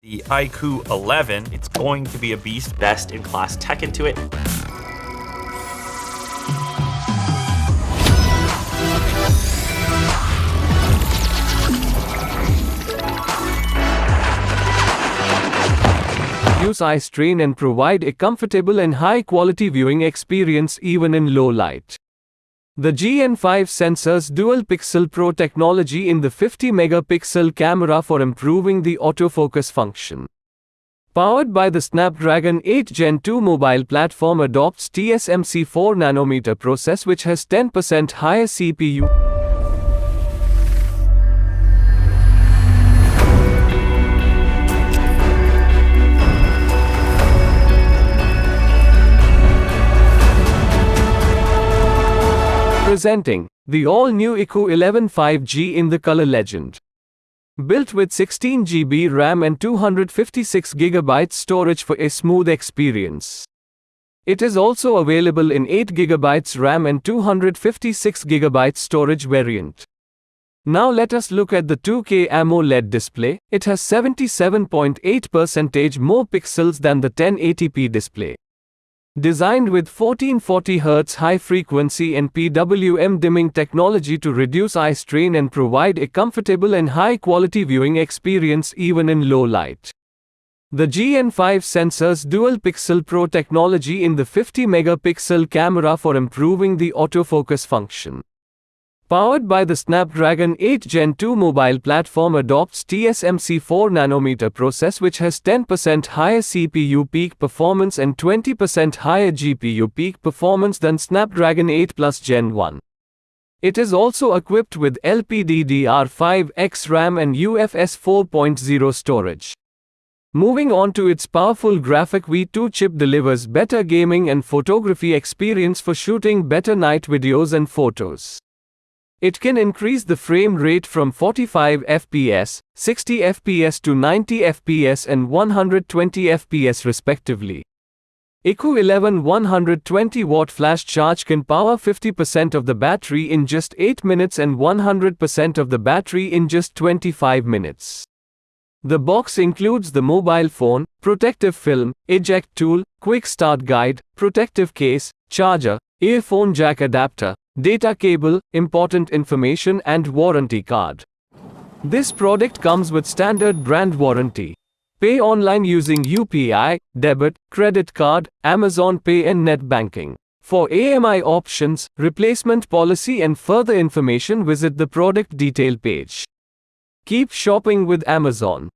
The iQOO 11, it's going to be a beast. Best-in-class tech into it. Reduce eye strain and provide a comfortable and high-quality viewing experience even in low light. The GN5 sensors dual-pixel Pro technology in the 50-megapixel camera for improving the autofocus function. Powered by the Snapdragon 8 Gen 2 mobile platform adopts TSMC 4nm process which has 10% higher CPU. Presenting the all-new iQOO 11 5G in the color legend. Built with 16 GB RAM and 256 GB storage for a smooth experience. It is also available in 8 GB RAM and 256 GB storage variant. Now let us look at the 2K AMOLED display. It has 77.8% more pixels than the 1080p display. Designed with 1440 Hz high frequency and PWM dimming technology to reduce eye strain and provide a comfortable and high quality viewing experience even in low light. The GN5 sensors dual pixel Pro technology in the 50-megapixel camera for improving the autofocus function. Powered by the Snapdragon 8 Gen 2 mobile platform adopts TSMC 4nm process which has 10% higher CPU peak performance and 20% higher GPU peak performance than Snapdragon 8 Plus Gen 1. It is also equipped with LPDDR5X RAM and UFS 4.0 storage. Moving on to its powerful graphic V2 chip delivers better gaming and photography experience for shooting better night videos and photos. It can increase the frame rate from 45 fps, 60 fps to 90 fps and 120 fps respectively. iQOO 11 120-watt flash charge can power 50% of the battery in just 8 minutes and 100% of the battery in just 25 minutes. The box includes the mobile phone, protective film, eject tool, quick start guide, protective case, charger, earphone jack adapter, data cable, important information and warranty card. This product comes with standard brand warranty. Pay online using UPI, debit, credit card, Amazon Pay and net banking. For AMI options, replacement policy and further information visit the product detail page. Keep shopping with Amazon.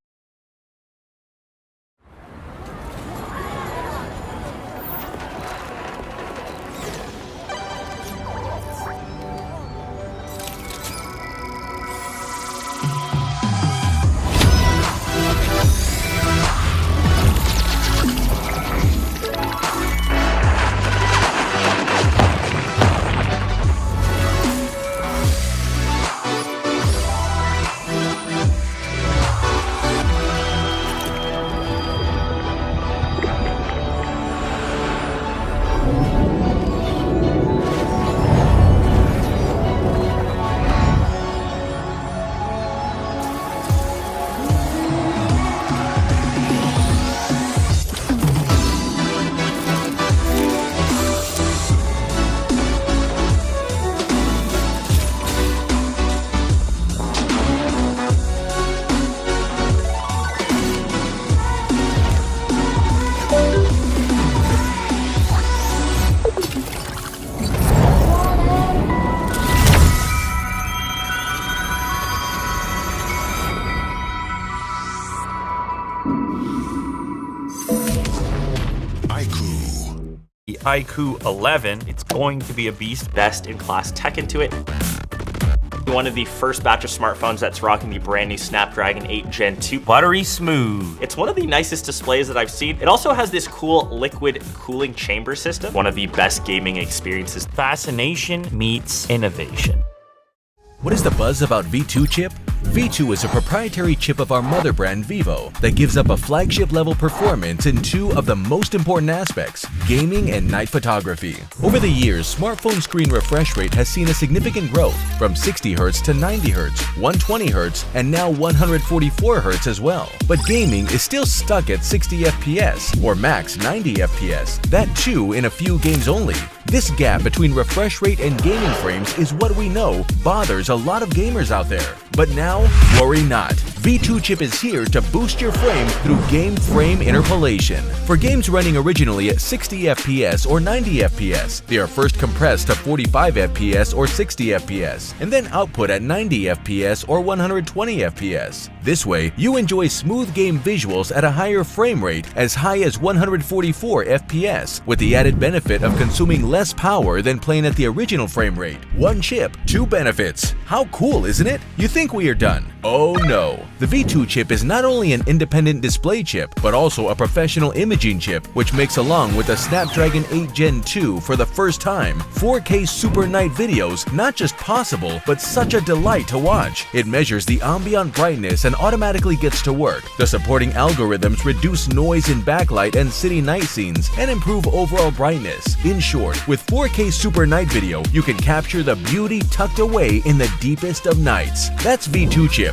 The iQOO 11, it's going to be a beast. Best-in-class tech into it. One of the first batch of smartphones that's rocking the brand new Snapdragon 8 Gen 2. Buttery smooth. It's one of the nicest displays that I've seen. It also has this cool liquid cooling chamber system. One of the best gaming experiences. Fascination meets innovation. What is the buzz about V2 chip? V2 is a proprietary chip of our mother brand Vivo that gives up a flagship-level performance in two of the most important aspects, gaming and night photography. Over the years, smartphone screen refresh rate has seen a significant growth from 60Hz to 90Hz, 120Hz, and now 144Hz as well. But gaming is still stuck at 60 FPS or max 90 FPS, that too in a few games only. This gap between refresh rate and gaming frames is what we know bothers a lot of gamers out there. But now, worry not. V2 chip is here to boost your frame through game frame interpolation. For games running originally at 60 FPS or 90 FPS, they are first compressed to 45 FPS or 60 FPS, and then output at 90 FPS or 120 FPS. This way, you enjoy smooth game visuals at a higher frame rate as high as 144 FPS, with the added benefit of consuming less power than playing at the original frame rate. One chip, two benefits. How cool, isn't it? You think we are done? Oh no! The V2 chip is not only an independent display chip, but also a professional imaging chip, which makes along with the Snapdragon 8 Gen 2 for the first time, 4K super night videos not just possible, but such a delight to watch. It measures the ambient brightness and automatically gets to work. The supporting algorithms reduce noise in backlight and city night scenes and improve overall brightness. In short, with 4K super night video, you can capture the beauty tucked away in the deepest of nights. That's V2 chip.